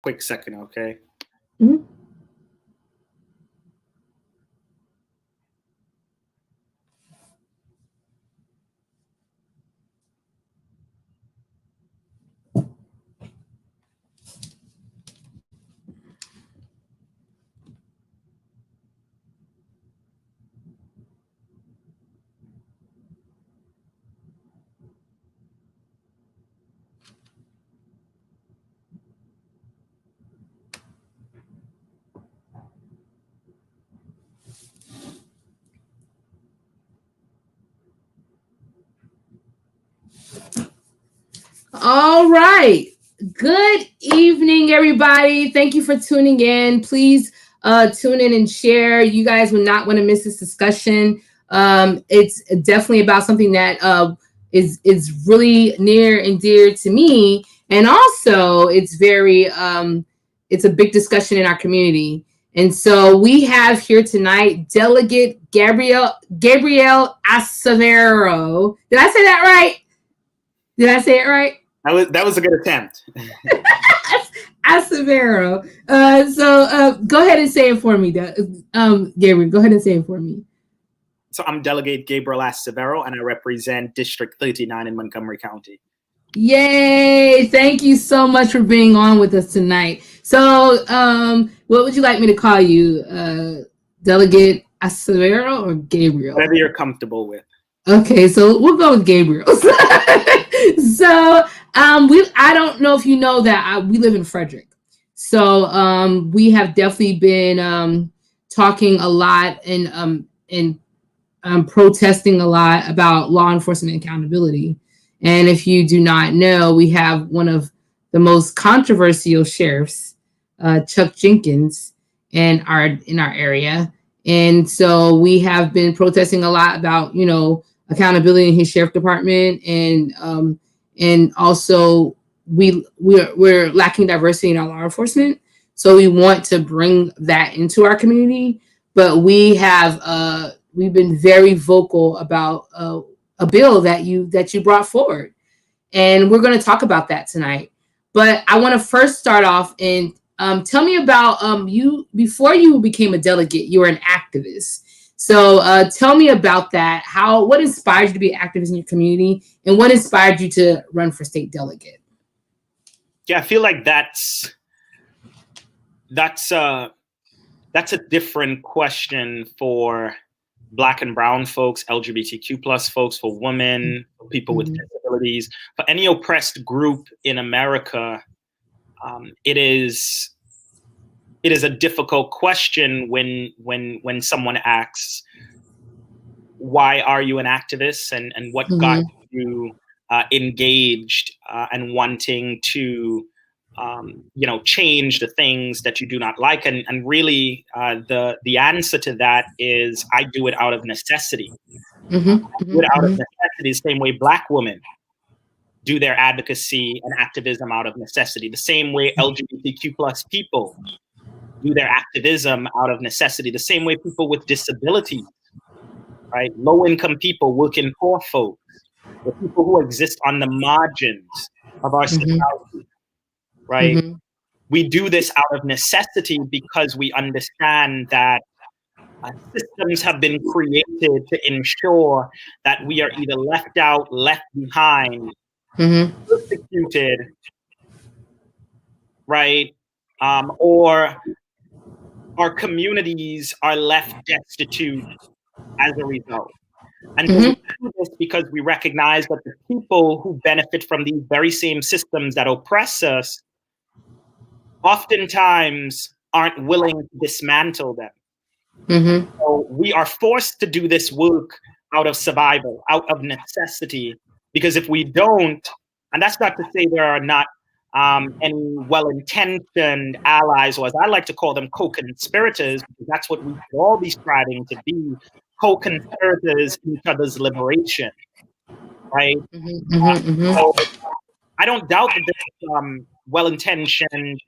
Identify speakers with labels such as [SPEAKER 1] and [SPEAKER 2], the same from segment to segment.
[SPEAKER 1] quick second, okay?
[SPEAKER 2] Mhm. All right. Good evening, everybody. Thank you for tuning in. Please tune in and share. You guys will not want to miss this discussion. It's definitely about something that is really near and dear to me, and also it's a big discussion in our community. And so we have here tonight Delegate Gabriel Acevero. Did I say that right? Did I say it right?
[SPEAKER 1] That was a good attempt.
[SPEAKER 2] Acevero. Go ahead and say it for me, Gabriel. Go ahead and say it for me.
[SPEAKER 1] So I'm Delegate Gabriel Acevero, and I represent District 39 in Montgomery County.
[SPEAKER 2] Yay! Thank you so much for being on with us tonight. So, what would you like me to call you? Delegate Acevero or Gabriel?
[SPEAKER 1] Whatever you're comfortable with.
[SPEAKER 2] Okay, so we'll go with Gabriel. So, I don't know if you know that we live in Frederick. So, we have definitely been talking a lot and protesting a lot about law enforcement accountability. And if you do not know, we have one of the most controversial sheriffs, Chuck Jenkins, in our area. And so we have been protesting a lot about, accountability in his sheriff department, and also we're lacking diversity in our law enforcement. So we want to bring that into our community, but we've been very vocal about a bill that you brought forward, and we're going to talk about that tonight. But I want to first start off and tell me about you. Before you became a delegate, you were an activist. So tell me about that. What inspired you to be an activist in your community, and what inspired you to run for state delegate?
[SPEAKER 1] Yeah, I feel like that's a different question for Black and brown folks, LGBTQ plus folks, for women, for people with disabilities, for any oppressed group in America. It is a difficult question when someone asks, why are you an activist, and what got you engaged and wanting to change the things that you do not like. And really the answer to that is, I do it out of necessity. I do it out of necessity the same way Black women do their advocacy and activism out of necessity, the same way LGBTQ plus people do their activism out of necessity, the same way people with disabilities, right? Low-income people, working poor folks, the people who exist on the margins of our society, right? We do this out of necessity because we understand that systems have been created to ensure that we are either left out, left behind, persecuted, right? Or our communities are left destitute as a result. And so we do this because we recognize that the people who benefit from these very same systems that oppress us oftentimes aren't willing to dismantle them. So we are forced to do this work out of survival, out of necessity, because if we don't, and that's not to say there are not any well-intentioned allies, or as I like to call them, co-conspirators, because that's what we should all be striving to be, co-conspirators in each other's liberation, right? So I don't doubt that there's well-intentioned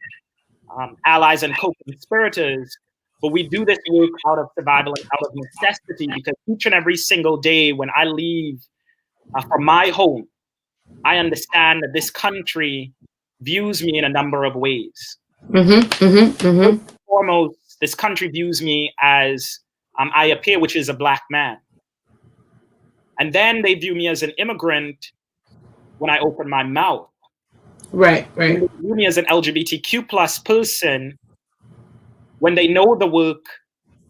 [SPEAKER 1] allies and co-conspirators, but we do this work out of survival and out of necessity, because each and every single day when I leave from my home, I understand that this country views me in a number of ways. Foremost, this country views me as I appear, which is a Black man. And then they view me as an immigrant when I open my mouth.
[SPEAKER 2] Right.
[SPEAKER 1] When they view me as an LGBTQ plus person, when they know the work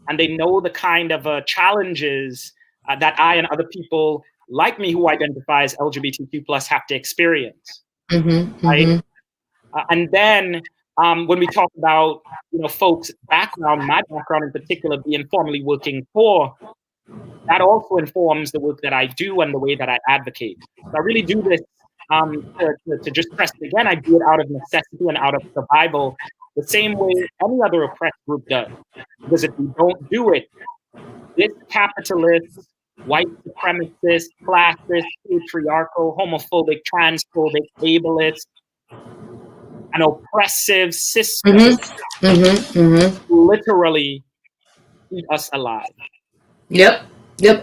[SPEAKER 1] and they know the kind of challenges that I and other people like me who identify as LGBTQ plus have to experience. Right? And then when we talk about, folks' background, my background in particular, being formerly working for, that also informs the work that I do and the way that I advocate. So I really do this to just stress it again. I do it out of necessity and out of survival, the same way any other oppressed group does. Because if we don't do it, this capitalist, white supremacist, classist, patriarchal, homophobic, transphobic, ableist, an oppressive system literally eat us alive.
[SPEAKER 2] Yep.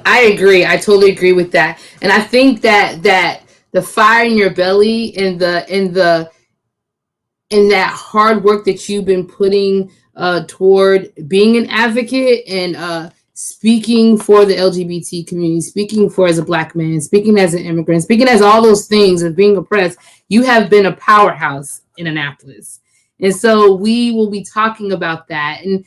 [SPEAKER 2] I agree. I totally agree with that. And I think that the fire in your belly and that hard work that you've been putting toward being an advocate and speaking for the LGBT community, speaking for as a Black man, speaking as an immigrant, speaking as all those things of being oppressed, you have been a powerhouse in Annapolis. And so we will be talking about that. And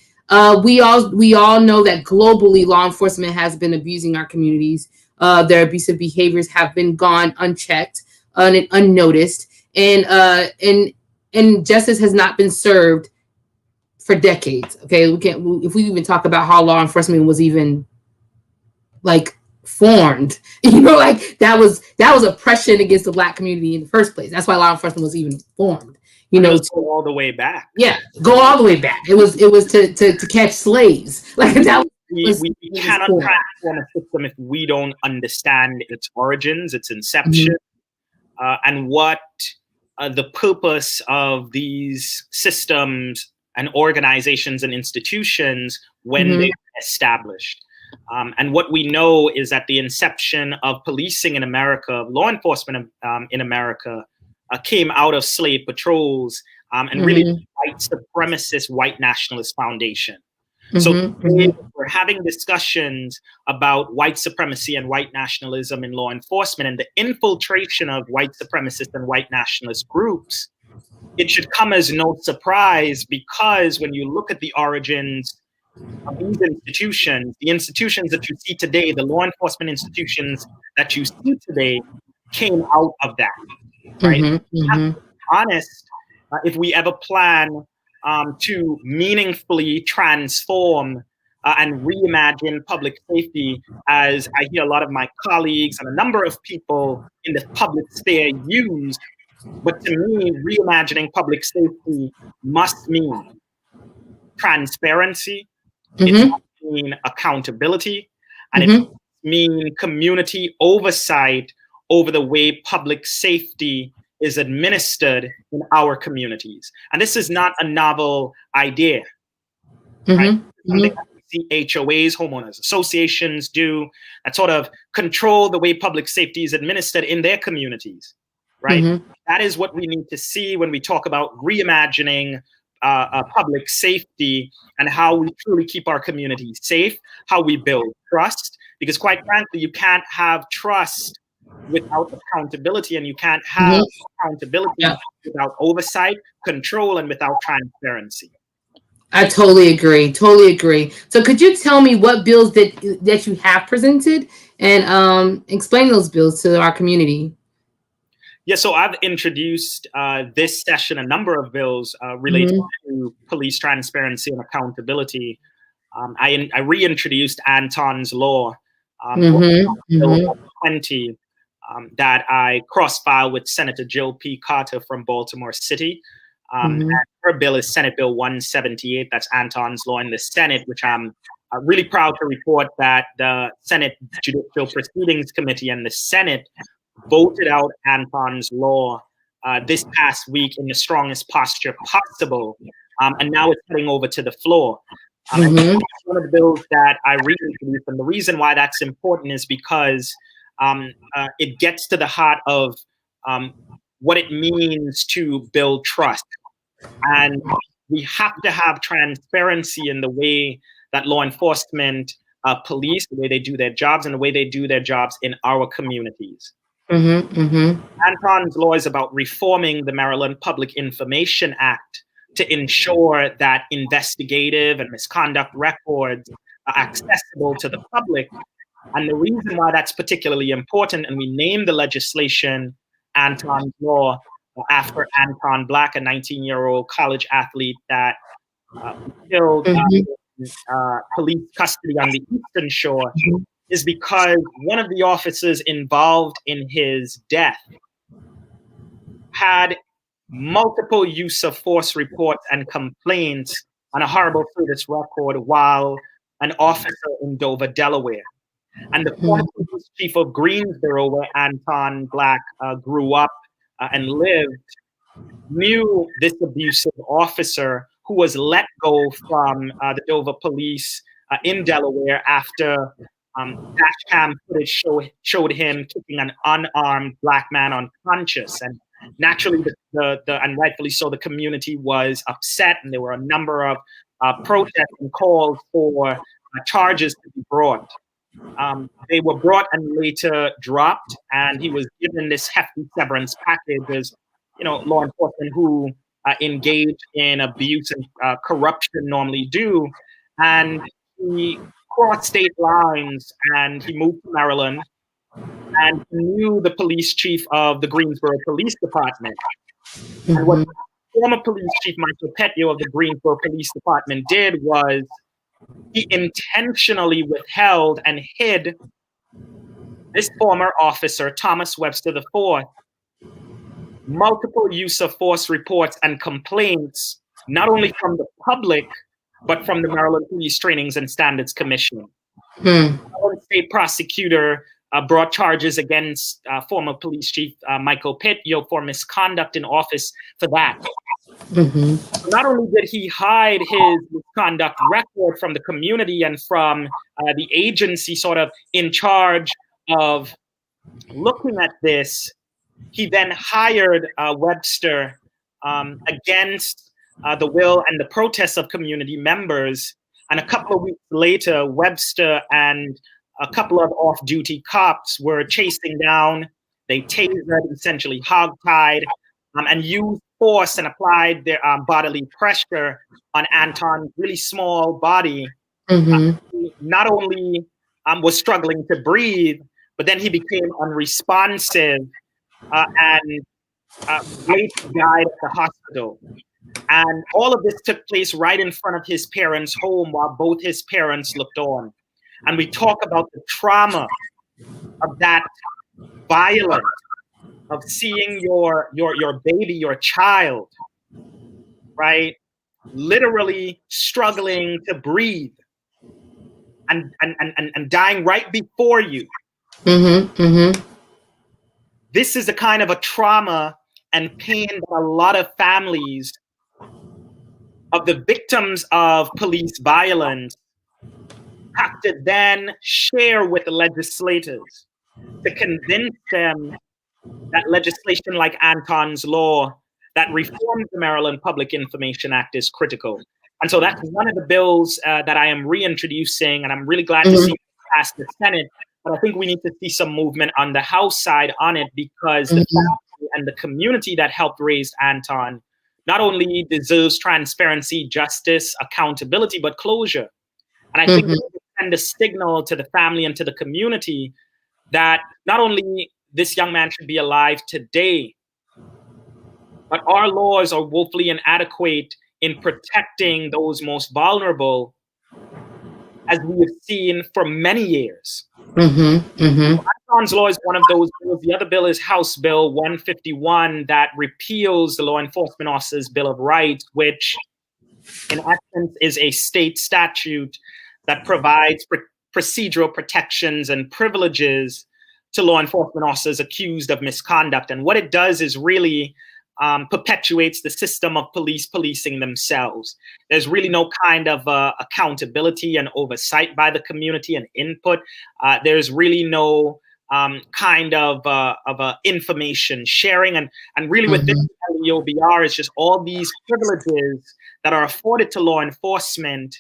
[SPEAKER 2] we all know that globally law enforcement has been abusing our communities. Their abusive behaviors have been gone unchecked and unnoticed, and justice has not been served for decades. Okay, if we even talk about how law enforcement was even like formed, like that was oppression against the Black community in the first place. That's why law enforcement was even formed.
[SPEAKER 1] To go all the way back.
[SPEAKER 2] Yeah, go all the way back. It was to catch slaves. Like that.
[SPEAKER 1] We cannot transform a system if we don't understand its origins, its inception, and what the purpose of these systems and organizations and institutions when they were established. And what we know is that the inception of policing in America, law enforcement in America, came out of slave patrols and really white supremacist, white nationalist foundation. So we're having discussions about white supremacy and white nationalism in law enforcement and the infiltration of white supremacist and white nationalist groups. It should come as no surprise, because when you look at the origins of these institutions, the institutions that you see today, the law enforcement institutions that you see today, came out of that. Right? We have to be honest, if we ever plan to meaningfully transform and reimagine public safety, as I hear a lot of my colleagues and a number of people in the public sphere use. But to me, reimagining public safety must mean transparency, it must mean accountability, and it must mean community oversight over the way public safety is administered in our communities. And this is not a novel idea, right? Something that we see HOAs, homeowners associations do, that sort of control the way public safety is administered in their communities, right? That is what we need to see when we talk about reimagining public safety and how we truly keep our communities safe, how we build trust. Because quite frankly, you can't have trust without accountability, and you can't have accountability without oversight, control, and without transparency.
[SPEAKER 2] I totally agree. So could you tell me what bills that you have presented and explain those bills to our community?
[SPEAKER 1] Yeah, so I've introduced this session a number of bills related to police transparency and accountability. I reintroduced Antons Law, Bill 20, that I cross-filed with Senator Jill P. Carter from Baltimore City. And her bill is Senate Bill 178. That's Antons Law in the Senate, which I'm really proud to report that the Senate Judicial Proceedings Committee and the Senate voted out Antons Law this past week in the strongest posture possible. And now it's heading over to the floor. And it's one of the bills that I reintroduced. And the reason why that's important is because it gets to the heart of what it means to build trust. And we have to have transparency in the way that law enforcement police, the way they do their jobs, and the way they do their jobs in our communities. Antons Law is about reforming the Maryland Public Information Act to ensure that investigative and misconduct records are accessible to the public. And the reason why that's particularly important, and we named the legislation Antons Law after Anton Black, a 19-year-old college athlete that killed police custody on the Eastern Shore, is because one of the officers involved in his death had multiple use of force reports and complaints on a horrible service record while an officer in Dover, Delaware. And the former police chief of Greensboro, where Anton Black grew up and lived, knew this abusive officer who was let go from the Dover police in Delaware after dash cam footage showed him kicking an unarmed Black man unconscious. And naturally, and rightfully so, the community was upset, and there were a number of protests and calls for charges to be brought. They were brought and later dropped, and he was given this hefty severance package as, law enforcement who engage in abuse and corruption normally do. And he crossed state lines and he moved to Maryland, and he knew the police chief of the Greensboro Police Department. And what former police chief Michael Petio of the Greensboro Police Department did was he intentionally withheld and hid this former officer, Thomas Webster IV, multiple use of force reports and complaints, not only from the public, but from the Maryland Police Trainings and Standards Commission. The state prosecutor brought charges against former police chief Michael Petio for misconduct in office for that. So not only did he hide his misconduct record from the community and from the agency sort of in charge of looking at this, he then hired Webster against the will and the protests of community members. And a couple of weeks later, Webster and a couple of off-duty cops were chasing down. They tasered, essentially hogtied, and used force and applied their bodily pressure on Anton's really small body. He not only was struggling to breathe, but then he became unresponsive and later died at the hospital. And all of this took place right in front of his parents' home while both his parents looked on. And we talk about the trauma of that violence, of seeing your baby, your child, right, literally struggling to breathe and dying right before you. This is a kind of a trauma and pain that a lot of families of the victims of police violence have to then share with the legislators to convince them that legislation like Antons Law that reforms the Maryland Public Information Act is critical. And so that's one of the bills that I am reintroducing, and I'm really glad to see it pass the Senate. But I think we need to see some movement on the House side on it, because the family and the community that helped raise Anton not only deserves transparency, justice, accountability, but closure. And I think we send a signal to the family and to the community that not only this young man should be alive today, but our laws are woefully inadequate in protecting those most vulnerable, as we have seen for many years. Antons Law is one of those bills. The other bill is House Bill 151 that repeals the Law Enforcement Officers' Bill of Rights, which in essence is a state statute that provides procedural protections and privileges to law enforcement officers accused of misconduct. And what it does is really perpetuates the system of police policing themselves. There's really no kind of accountability and oversight by the community and input. There's really no kind of information sharing. And really with this the OBR is just all these privileges that are afforded to law enforcement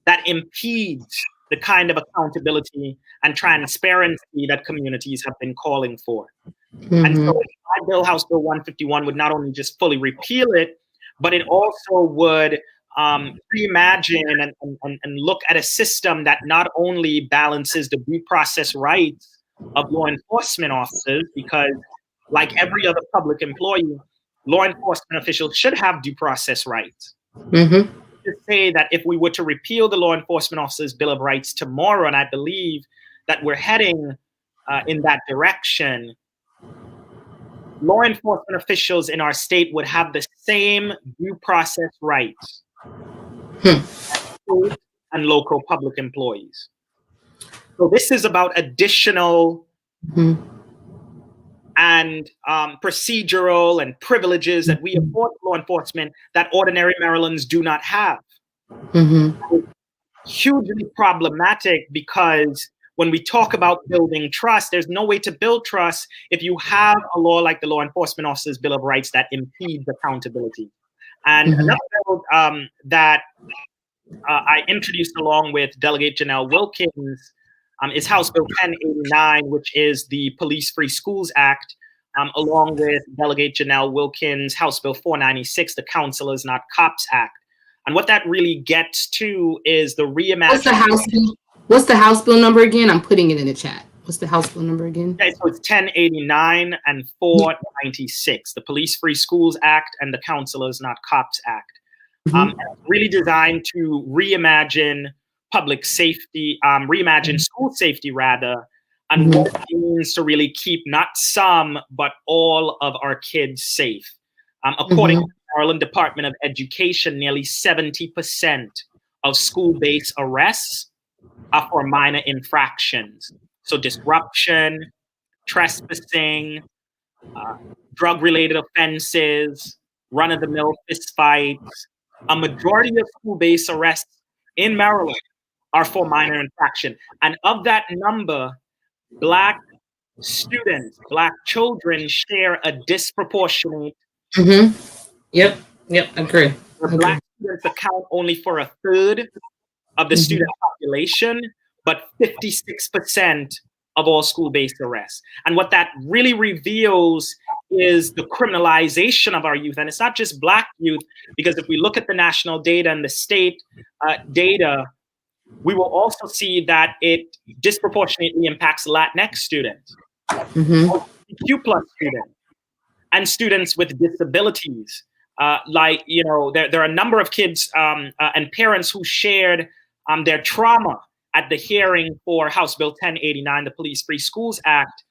[SPEAKER 1] that impedes the kind of accountability and transparency that communities have been calling for. And so my bill, House Bill 151, would not only just fully repeal it, but it also would reimagine and look at a system that not only balances the due process rights of law enforcement officers, because like every other public employee, law enforcement officials should have due process rights. To say that if we were to repeal the Law Enforcement Officers' Bill of Rights tomorrow, and I believe that we're heading in that direction, law enforcement officials in our state would have the same due process rights as state and local public employees. So this is about additional and procedural and privileges that we afford law enforcement that ordinary Marylanders do not have. Hugely problematic, because when we talk about building trust, there's no way to build trust if you have a law like the Law Enforcement Officers' Bill of Rights that impedes accountability. And another bill that I introduced along with Delegate Janelle Wilkins is House Bill 1089, which is the Police Free Schools Act, along with Delegate Janelle Wilkins' House Bill 496, the Counselors Not Cops Act. And what that really gets to is the reimagining.
[SPEAKER 2] What's the House Bill number again? I'm putting it in the chat. What's the House Bill number again?
[SPEAKER 1] Yeah, so it's 1089 and 496, the Police Free Schools Act and the Counselors Not Cops Act. Really designed to reimagine public safety, reimagine school safety rather, and what it means to really keep not some, but all of our kids safe. According to the Maryland Department of Education, nearly 70% of school-based arrests are for minor infractions. So disruption, trespassing, drug-related offenses, run-of-the-mill fistfights. A majority of school-based arrests in Maryland are for minor infraction. And of that number, Black students, Black children share a disproportionate.
[SPEAKER 2] Yep, agree.
[SPEAKER 1] Black students account only for a third of the student population, but 56% of all school-based arrests. And what that really reveals is the criminalization of our youth. And it's not just Black youth, because if we look at the national data and the state data, we will also see that it disproportionately impacts Latinx students, LGBTQ+ students, and students with disabilities. There are a number of kids and parents who shared their trauma at the hearing for House Bill 1089, the Police Free Schools Act.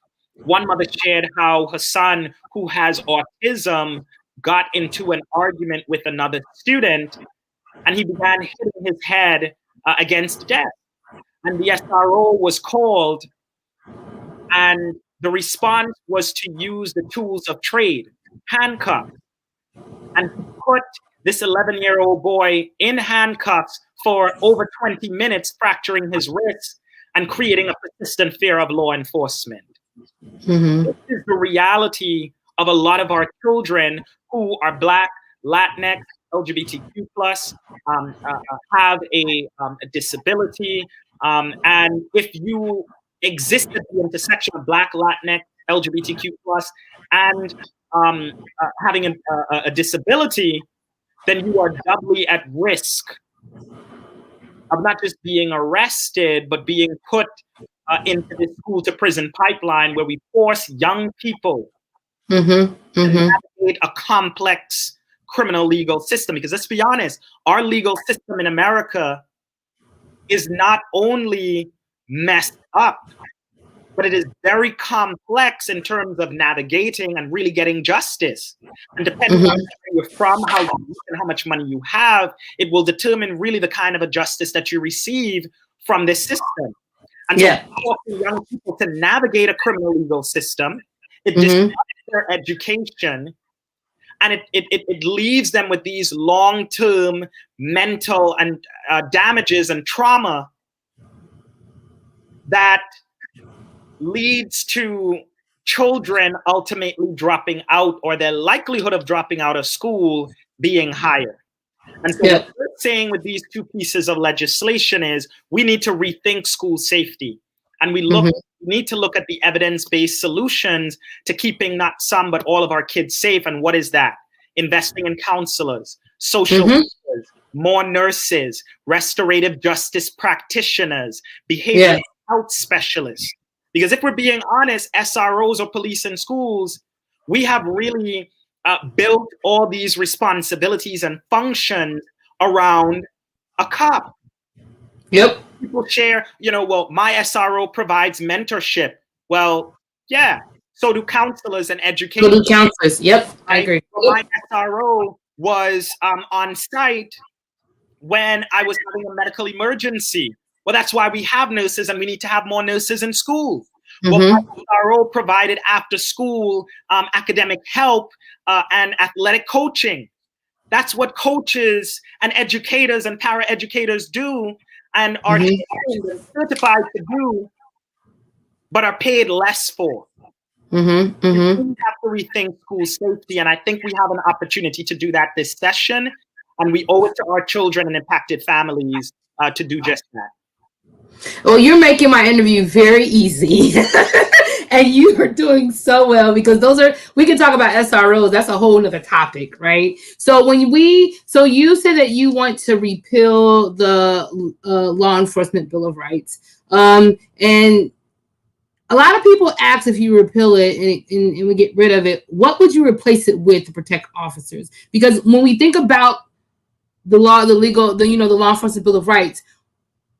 [SPEAKER 1] One mother shared how her son, who has autism, got into an argument with another student, and he began hitting his head against death. And the SRO was called, and the response was to use the tools of trade, handcuffs, and put this 11-year-old boy in handcuffs for over 20 minutes, fracturing his wrists and creating a persistent fear of law enforcement. This is the reality of a lot of our children who are Black, Latinx, LGBTQ+, have a disability. And if you exist at the intersection of Black, Latinx, LGBTQ+, and having a disability, then you are doubly at risk of not just being arrested, but being put into the school to prison pipeline, where we force young people to navigate a complex criminal legal system. Because let's be honest, our legal system in America is not only messed up, but it is very complex in terms of navigating and really getting justice. And depending on where you're from, how you live, and how much money you have, it will determine really the kind of a justice that you receive from this system. And so forcing young people to navigate a criminal legal system, it disrupts their education, and it leaves them with these long-term mental and damages and trauma that leads to children ultimately dropping out or their likelihood of dropping out of school being higher. And so what we're saying with these two pieces of legislation is we need to rethink school safety. And we need to look at the evidence-based solutions to keeping not some, but all of our kids safe. And what is that? Investing in counselors, social workers, more nurses, restorative justice practitioners, behavioral health specialists. Because if we're being honest, SROs or police in schools, we have really built all these responsibilities and functions around a cop.
[SPEAKER 2] Yep.
[SPEAKER 1] People share, well, my SRO provides mentorship. Well, yeah, so do counselors and educators.
[SPEAKER 2] So do counselors. Yep, I agree.
[SPEAKER 1] My SRO was on site when I was having a medical emergency. Well, that's why we have nurses, and we need to have more nurses in school. Well, my SRO provided after school academic help and athletic coaching. That's what coaches and educators and paraeducators do and are certified to do, but are paid less for. We have to rethink school safety, and I think we have an opportunity to do that this session, and we owe it to our children and impacted families to do just that.
[SPEAKER 2] Well, you're making my interview very easy. And you are doing so well, because we can talk about SROs. That's a whole nother topic, right? So you said that you want to repeal the Law Enforcement Bill of Rights. And a lot of people ask, if you repeal it and we get rid of it, what would you replace it with to protect officers? Because when we think about the law enforcement Bill of Rights,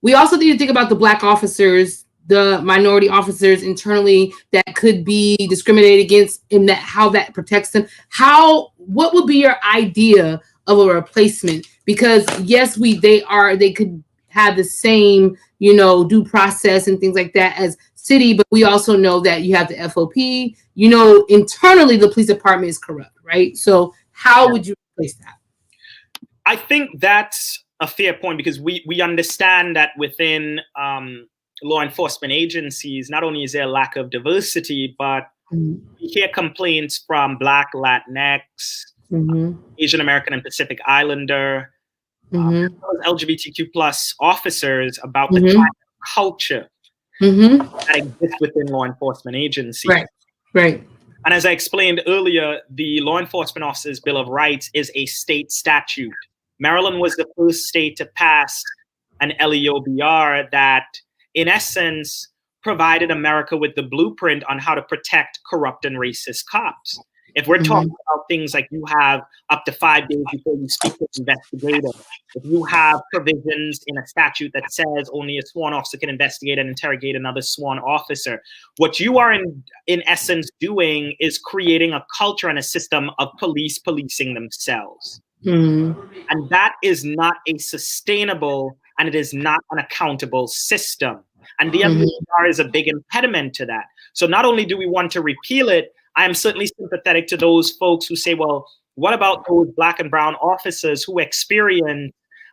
[SPEAKER 2] we also need to think about the Black officers, the minority officers internally that could be discriminated against, and how that protects them. What would be your idea of a replacement? Because yes, they could have the same, due process and things like that as city, but we also know that you have the FOP, internally the police department is corrupt, right? So how would you replace that?
[SPEAKER 1] I think that's a fair point, because we understand that within law enforcement agencies, not only is there a lack of diversity, but we hear complaints from Black, Latinx, Asian American and Pacific Islander, LGBTQ plus officers about the kind of culture that exists within law enforcement agencies.
[SPEAKER 2] Right.
[SPEAKER 1] And as I explained earlier, the Law Enforcement Officers Bill of Rights is a state statute. Maryland was the first state to pass an LEOBR that, in essence, provided America with the blueprint on how to protect corrupt and racist cops. If we're talking about things like you have up to 5 days before you speak to an investigator, if you have provisions in a statute that says only a sworn officer can investigate and interrogate another sworn officer, what you are in essence doing is creating a culture and a system of police policing themselves. And that is not a sustainable, and it is not an accountable system. And the LEOBR is a big impediment to that. So not only do we want to repeal it, I am certainly sympathetic to those folks who say, well, what about those Black and brown officers who experience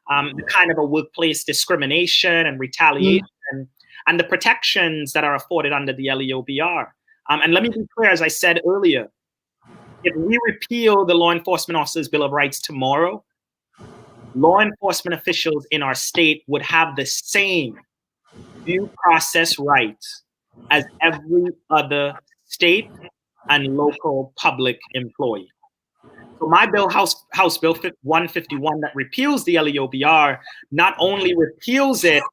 [SPEAKER 1] the kind of a workplace discrimination and retaliation and the protections that are afforded under the LEOBR? And let me be clear, as I said earlier, if we repeal the Law Enforcement Officers Bill of Rights tomorrow, law enforcement officials in our state would have the same due process rights as every other state and local public employee. So my bill, House Bill 151, that repeals the LEOBR, not only repeals it,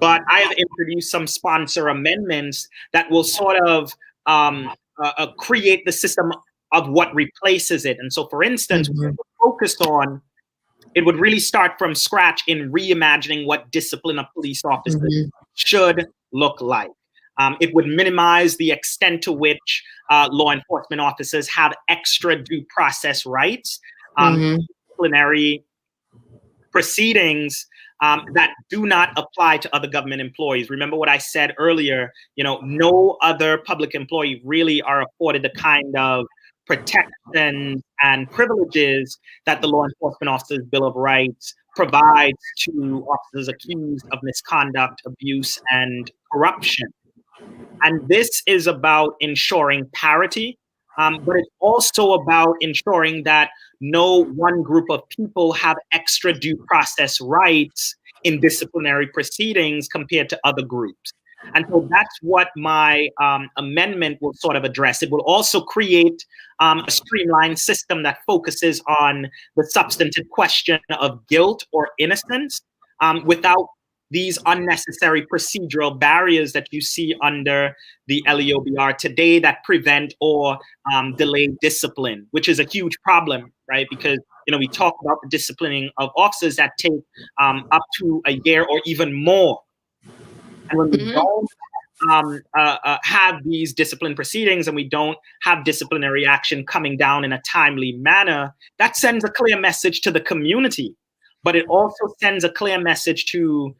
[SPEAKER 1] but I have introduced some sponsor amendments that will sort of create the system of what replaces it. And so, for instance, we're focused on, it would really start from scratch in reimagining what discipline of police officers should look like. It would minimize the extent to which law enforcement officers have extra due process rights, disciplinary proceedings that do not apply to other government employees. Remember what I said earlier, no other public employee really are afforded the kind of protection and privileges that the Law Enforcement Officers Bill of Rights provides to officers accused of misconduct, abuse, and corruption. And this is about ensuring parity, but it's also about ensuring that no one group of people have extra due process rights in disciplinary proceedings compared to other groups. And so that's what my amendment will sort of address. It will also create a streamlined system that focuses on the substantive question of guilt or innocence without these unnecessary procedural barriers that you see under the LEOBR today that prevent or delay discipline, which is a huge problem, right? Because we talk about the disciplining of officers that take up to a year or even more. And when we don't have these discipline proceedings and we don't have disciplinary action coming down in a timely manner, that sends a clear message to the community. But it also sends a clear message to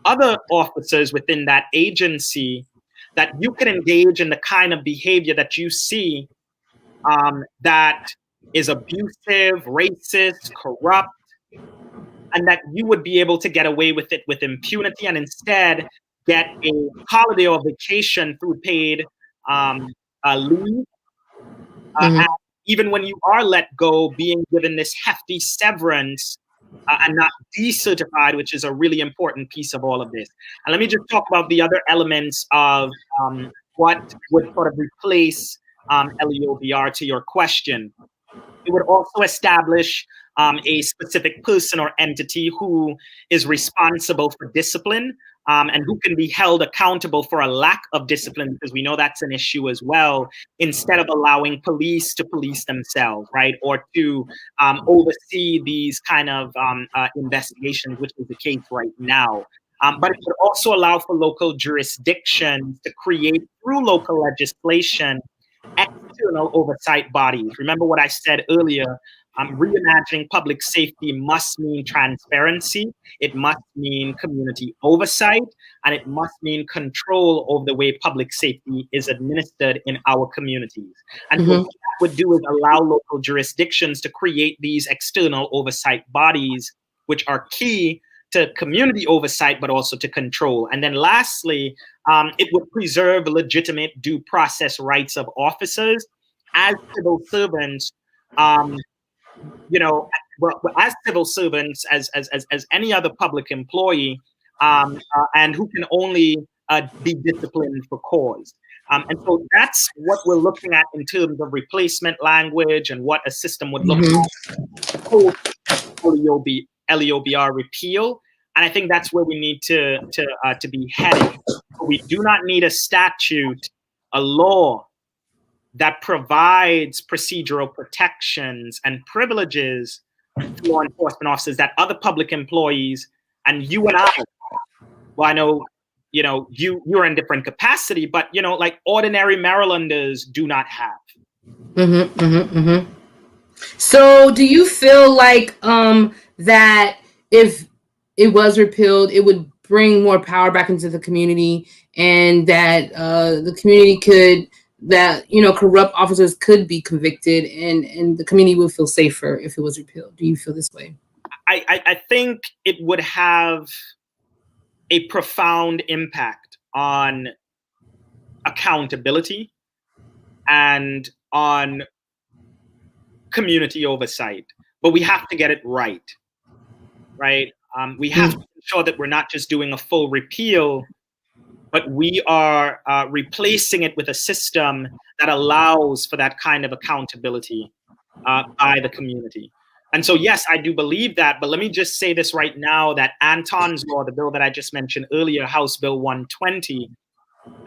[SPEAKER 1] other officers within that agency that you can engage in the kind of behavior that you see that is abusive, racist, corrupt, and that you would be able to get away with it with impunity and instead get a holiday or vacation through paid leave. And even when you are let go, being given this hefty severance and not decertified, which is a really important piece of all of this. And let me just talk about the other elements of what would sort of replace LEOBR to your question. It would also establish a specific person or entity who is responsible for discipline and who can be held accountable for a lack of discipline, because we know that's an issue as well, instead of allowing police to police themselves, right? Or to oversee these kind of investigations, which is the case right now. But it would also allow for local jurisdictions to create, through local legislation, external oversight bodies. Remember what I said earlier, reimagining public safety must mean transparency, it must mean community oversight, and it must mean control over the way public safety is administered in our communities. And so what that would do is allow local jurisdictions to create these external oversight bodies, which are key to community oversight, but also to control. And then lastly, it would preserve legitimate due process rights of officers as civil servants. As civil servants, as any other public employee, and who can only be disciplined for cause. And so that's what we're looking at in terms of replacement language and what a system would look like post LEOBR repeal. And I think that's where we need to be headed. We do not need a statute, a law that provides procedural protections and privileges to law enforcement officers that other public employees and you and I, well, I know, you're in different capacity, but like ordinary Marylanders do not have.
[SPEAKER 2] So do you feel like that if it was repealed, it would bring more power back into the community, and that the community could, corrupt officers could be convicted, and the community would feel safer if it was repealed? Do you feel this way?
[SPEAKER 1] I think it would have a profound impact on accountability and on community oversight, but we have to get it right? We have to ensure that we're not just doing a full repeal, but we are replacing it with a system that allows for that kind of accountability by the community. And so, yes, I do believe that, but let me just say this right now, that Antons Law, the bill that I just mentioned earlier, House Bill 120,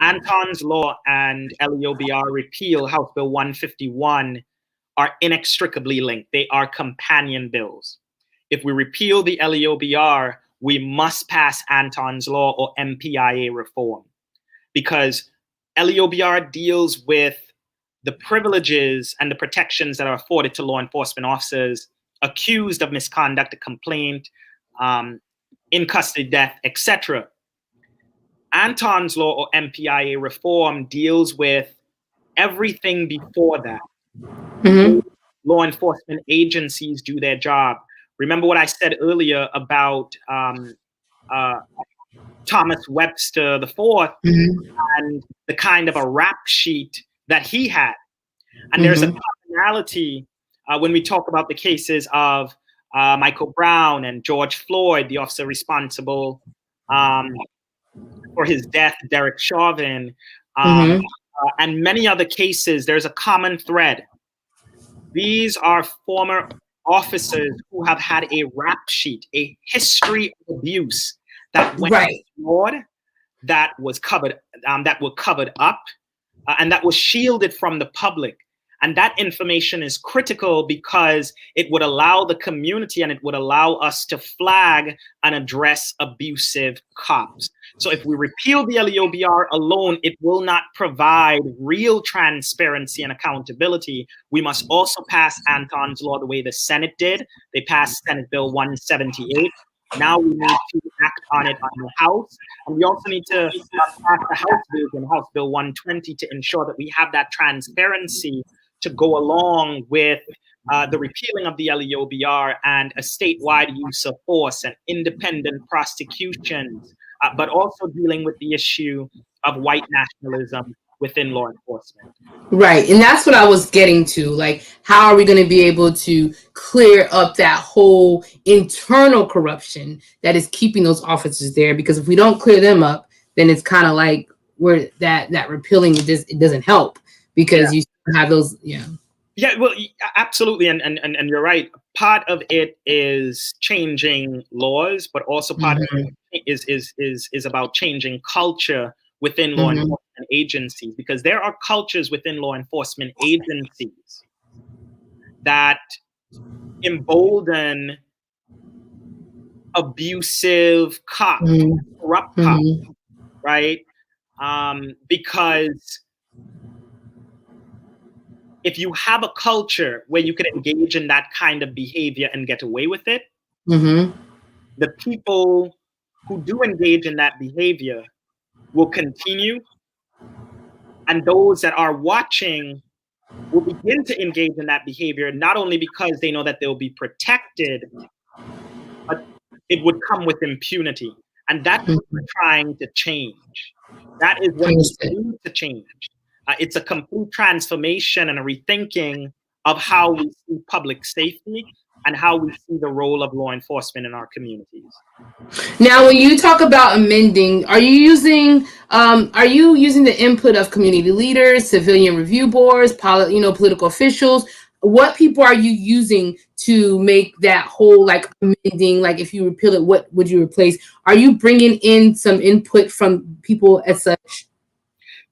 [SPEAKER 1] Antons Law and LEOBR repeal, House Bill 151, are inextricably linked. They are companion bills. If we repeal the LEOBR, we must pass Antons Law or MPIA reform, because LEOBR deals with the privileges and the protections that are afforded to law enforcement officers accused of misconduct, a complaint, in custody death, etc. Antons Law or MPIA reform deals with everything before that. Law enforcement agencies do their job. Remember what I said earlier about Thomas Webster the Fourth, and the kind of a rap sheet that he had. And there's a commonality when we talk about the cases of Michael Brown and George Floyd, the officer responsible for his death, Derek Chauvin, and many other cases. There's a common thread. These are former officers who have had a rap sheet, a history of abuse that went ignored, that was covered, that were covered up, and that was shielded from the public. And that information is critical because it would allow the community and it would allow us to flag and address abusive cops. So if we repeal the LEOBR alone, it will not provide real transparency and accountability. We must also pass Antons Law the way the Senate did. They passed Senate Bill 178. Now we need to act on it on the House. And we also need to pass the House Bill, House Bill 120, to ensure that we have that transparency to go along with the repealing of the LEOBR and a statewide use of force and independent prosecutions, but also dealing with the issue of white nationalism within law enforcement.
[SPEAKER 2] Right. And that's what I was getting to. Like, how are we going to be able to clear up that whole internal corruption that is keeping those officers there? Because if we don't clear them up, then it's kind of like where that repealing, it doesn't help, because you have those.
[SPEAKER 1] Yeah, well, absolutely. And you're right. Part of it is changing laws, but also part of it is about changing culture within law enforcement agencies, because there are cultures within law enforcement agencies that embolden abusive cops, corrupt cops, right? Because if you have a culture where you can engage in that kind of behavior and get away with it, the people who do engage in that behavior will continue, and those that are watching will begin to engage in that behavior, not only because they know that they'll be protected, but it would come with impunity. And that's what we're trying to change. That is what we need to change. It's a complete transformation and a rethinking of how we see public safety and how we see the role of law enforcement in our communities.
[SPEAKER 2] Now, when you talk about amending, are you using the input of community leaders, civilian review boards, political officials? What people are you using to make that whole amending? Like, if you repeal it, what would you replace? Are you bringing in some input from people as such?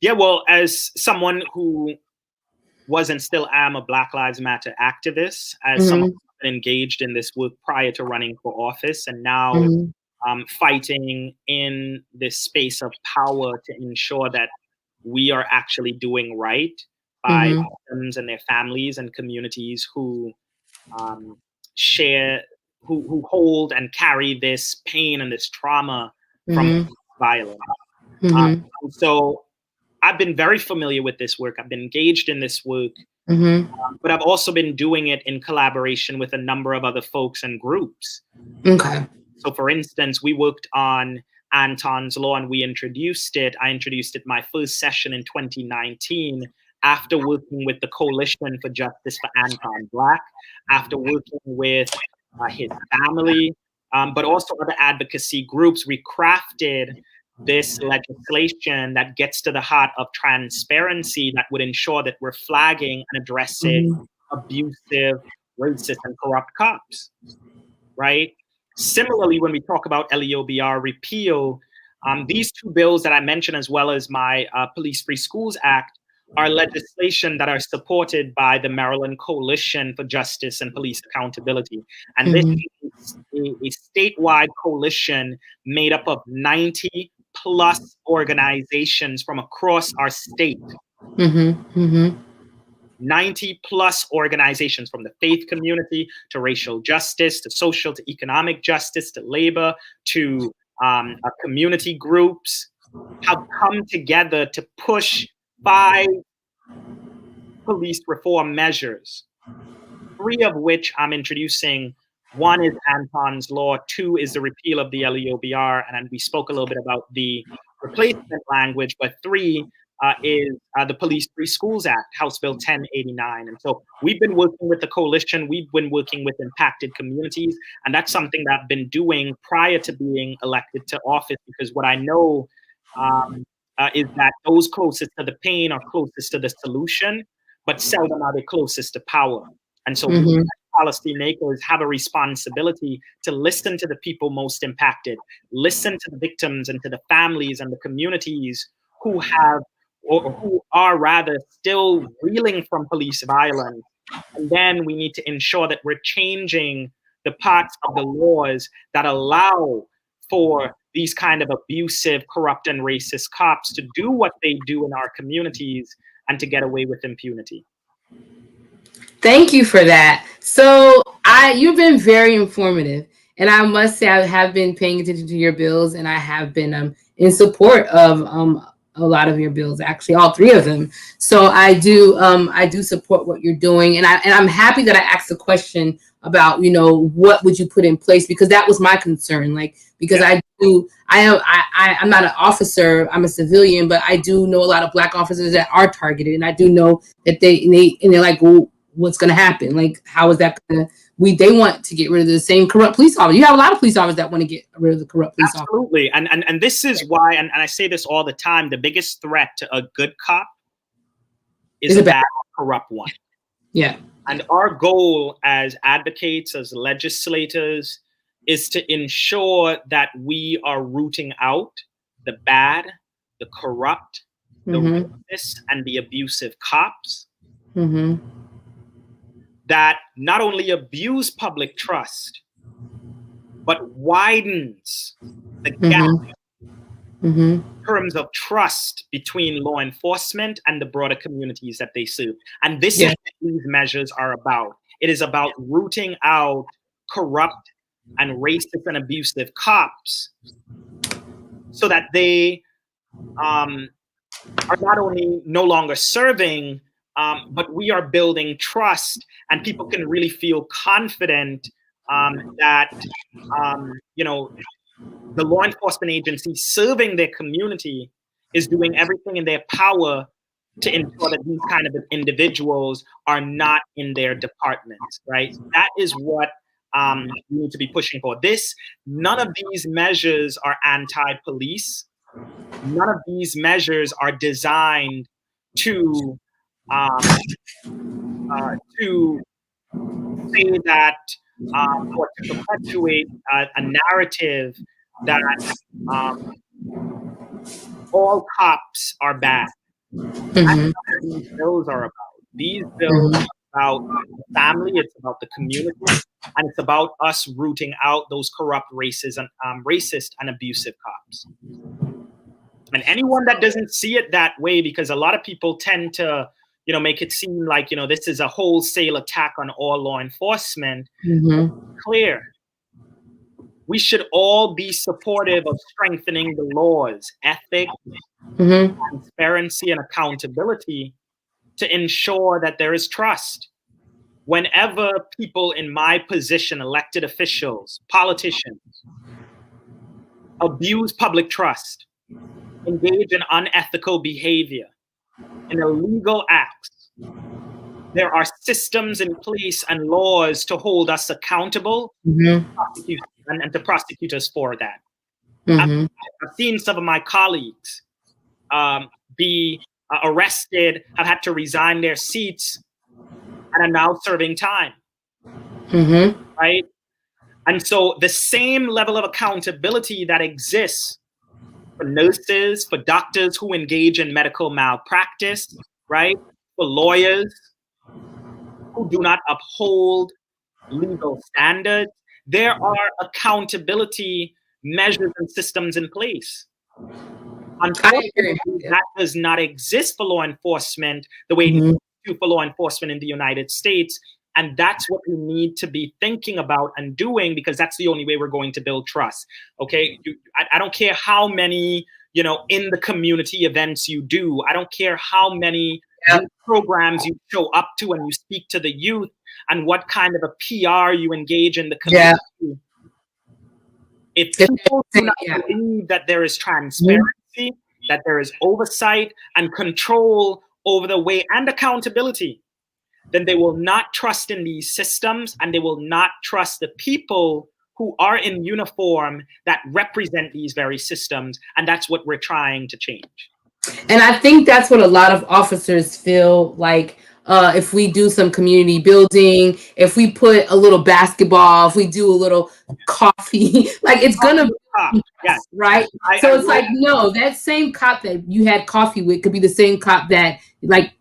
[SPEAKER 1] Yeah, well, as someone who was and still am a Black Lives Matter activist, as someone who's been engaged in this work prior to running for office, and now fighting in this space of power to ensure that we are actually doing right by victims and their families and communities who who hold and carry this pain and this trauma from violence. So I've been very familiar with this work. I've been engaged in this work, but I've also been doing it in collaboration with a number of other folks and groups.
[SPEAKER 2] Okay.
[SPEAKER 1] So for instance, we worked on Antons Law and we introduced it. I introduced it my first session in 2019 after working with the Coalition for Justice for Anton Black, after working with his family, but also other advocacy groups. We crafted this legislation that gets to the heart of transparency, that would ensure that we're flagging and addressing abusive, racist, and corrupt cops, right? Similarly, when we talk about LEOBR repeal, these two bills that I mentioned, as well as my Police Free Schools Act, are legislation that are supported by the Maryland Coalition for Justice and Police Accountability. And this is a statewide coalition made up of 90 plus organizations from across our state. 90 plus organizations, from the faith community to racial justice, to social, to economic justice, to labor, to community groups, have come together to push 5 police reform measures, 3 of which I'm introducing One is Antons Law, two is the repeal of the LEOBR, and then we spoke a little bit about the replacement language, but three is the Police Free Schools Act, House Bill 1089. And so we've been working with the coalition, we've been working with impacted communities, and that's something that I've been doing prior to being elected to office, because what I know is that those closest to the pain are closest to the solution, but seldom are they closest to power. And so we as policymakers have a responsibility to listen to the people most impacted, listen to the victims and to the families and the communities who have, or who are rather still reeling from police violence. And then we need to ensure that we're changing the parts of the laws that allow for these kind of abusive, corrupt, and racist cops to do what they do in our communities and to get away with impunity.
[SPEAKER 2] Thank you for that. So you've been very informative, and I must say I have been paying attention to your bills, and I have been in support of a lot of your bills, actually all three of them. So I do support what you're doing, and I'm happy that I asked the question about, you know, what would you put in place, because that was my concern. Like, because I'm not an officer, I'm a civilian, but I do know a lot of Black officers that are targeted, and I do know that they're like, well, what's going to happen? Like, how is that going to? They want to get rid of the same corrupt police officers. You have a lot of police officers that want to get rid of the corrupt police officers.
[SPEAKER 1] Absolutely. And this is why, and I say this all the time, the biggest threat to a good cop is a bad, corrupt one.
[SPEAKER 2] Yeah.
[SPEAKER 1] And our goal as advocates, as legislators, is to ensure that we are rooting out the bad, the corrupt, the racist, and the abusive cops that not only abuse public trust, but widens the gap in terms of trust between law enforcement and the broader communities that they serve. And this is what these measures are about. It is about rooting out corrupt and racist and abusive cops so that they are not only no longer serving, but we are building trust, and people can really feel confident that you know, the law enforcement agency serving their community is doing everything in their power to ensure that these kind of individuals are not in their departments, right? That is what we need to be pushing for. None of these measures are anti-police. None of these measures are designed to say that or to perpetuate a narrative that all cops are bad. That's what these bills are about. These bills are about the family, it's about the community, and it's about us rooting out those corrupt, racist and abusive cops. And anyone that doesn't see it that way, because a lot of people tend to, you know, make it seem like, you know, this is a wholesale attack on all law enforcement. Clear. We should all be supportive of strengthening the laws, ethics, transparency, and accountability to ensure that there is trust. Whenever people in my position, elected officials, politicians, abuse public trust, engage in unethical behavior, in illegal acts, there are systems in place and laws to hold us accountable and to prosecute us for that. I've seen some of my colleagues be arrested, have had to resign their seats, and are now serving time. Right? And so the same level of accountability that exists for nurses, for doctors who engage in medical malpractice, right? For lawyers who do not uphold legal standards, there are accountability measures and systems in place. Unfortunately, that does not exist for law enforcement the way it used to for law enforcement in the United States. And that's what we need to be thinking about and doing, because that's the only way we're going to build trust. Okay, I don't care how many, you know, in the community events you do. I don't care how many programs you show up to and you speak to the youth. and what kind of a PR you engage in the community. Yeah. If people do not believe that there is transparency, that there is oversight and control over the way and accountability, then they will not trust in these systems, and they will not trust the people who are in uniform that represent these very systems. And that's what we're trying to change.
[SPEAKER 2] And I think that's what a lot of officers feel like. If we do some community building, if we put a little basketball, if we do a little coffee, like it's gonna be, right? So it's like, no, that same cop that you had coffee with could be the same cop that like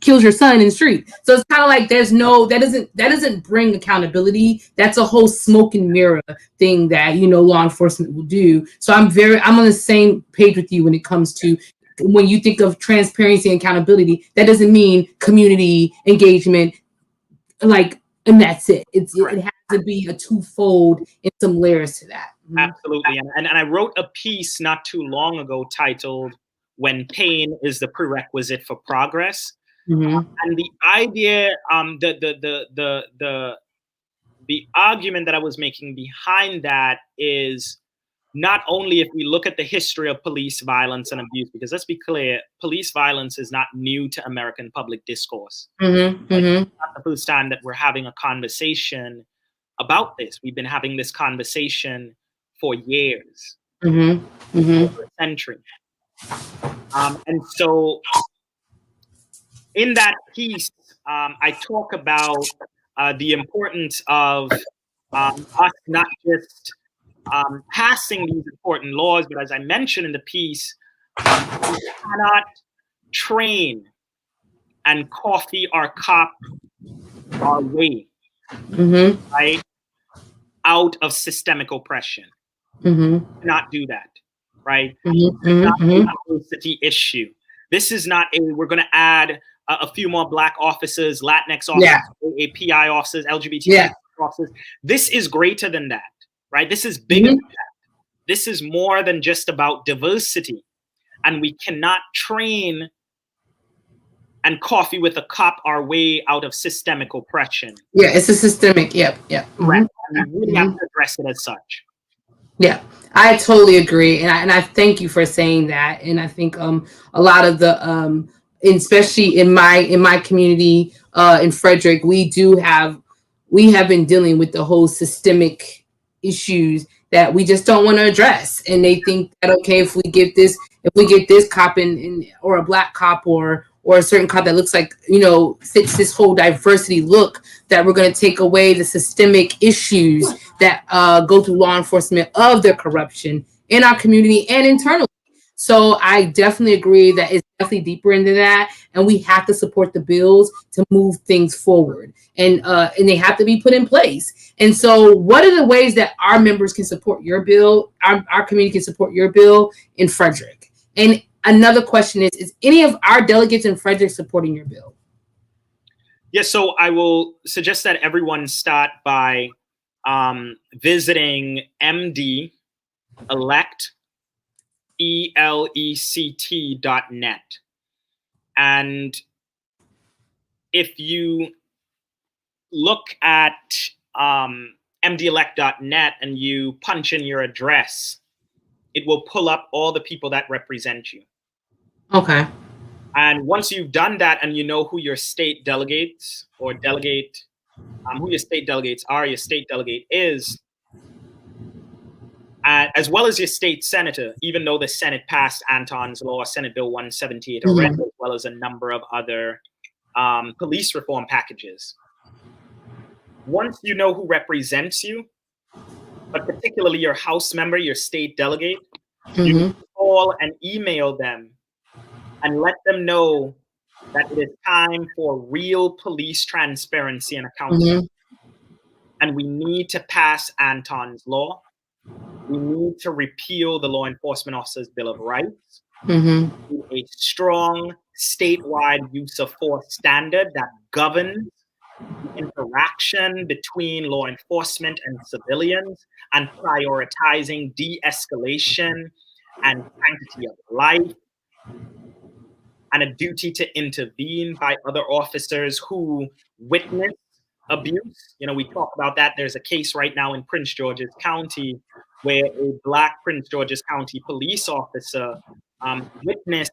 [SPEAKER 2] kills your son in the street. So it's kind of like there's no, that doesn't bring accountability. That's a whole smoke and mirror thing that law enforcement will do. So I'm on the same page with you when it comes to when you think of transparency and accountability. That doesn't mean community engagement, and that's it. It has to be a twofold and some layers to that.
[SPEAKER 1] Absolutely. And I wrote a piece not too long ago titled "When Pain is the Prerequisite for Progress." And the idea, the argument that I was making behind that is not only if we look at the history of police violence and abuse, because let's be clear, police violence is not new to American public discourse. It's not the first time that we're having a conversation about this. We've been having this conversation for years, over a century. And so in that piece, I talk about the importance of us not just passing these important laws, but as I mentioned in the piece, we cannot train and coffee our cop our way, right, out of systemic oppression. Cannot do that, right? Not a diversity issue. This is not we're going to add a few more Black officers, Latinx officers, API officers, LGBT officers. This is greater than that, right? This is bigger than that. This is more than just about diversity. And we cannot train and coffee with a cop our way out of systemic oppression.
[SPEAKER 2] Yeah, it's a systemic,
[SPEAKER 1] Right. We really have to address it as such.
[SPEAKER 2] Yeah, I totally agree. And I thank you for saying that. And I think a lot of the especially in my community in Frederick, we have been dealing with the whole systemic issues that we just don't want to address. And they think that, okay, if we get this cop in or a Black cop or a certain cop that looks like, fits this whole diversity look, that we're going to take away the systemic issues that go through law enforcement of their corruption in our community and internally. So I definitely agree that it's definitely deeper into that, and we have to support the bills to move things forward, and they have to be put in place. And so, what are the ways that our members can support your bill? Our community can support your bill in Frederick. And another question is any of our delegates in Frederick supporting your bill?
[SPEAKER 1] Yes, so I will suggest that everyone start by visiting MD elect elect.net. And if you look at mdelect.net and you punch in your address, it will pull up all the people that represent you.
[SPEAKER 2] Okay.
[SPEAKER 1] And once you've done that and you know who your state delegates or delegate, who your state delegates are, your state delegate is, as well as your state senator, even though the Senate passed Antons Law, Senate Bill 178 already, as well as a number of other police reform packages. Once you know who represents you, but particularly your House member, your state delegate, you can call and email them and let them know that it is time for real police transparency and accountability. And we need to pass Antons Law. We need to repeal the Law Enforcement Officers' Bill of Rights. A strong statewide use of force standard that governs the interaction between law enforcement and civilians, and prioritizing de-escalation and sanctity of life. and a duty to intervene by other officers who witness abuse. You know, we talk about that. There's a case right now in Prince George's County where a Black Prince George's County police officer witnessed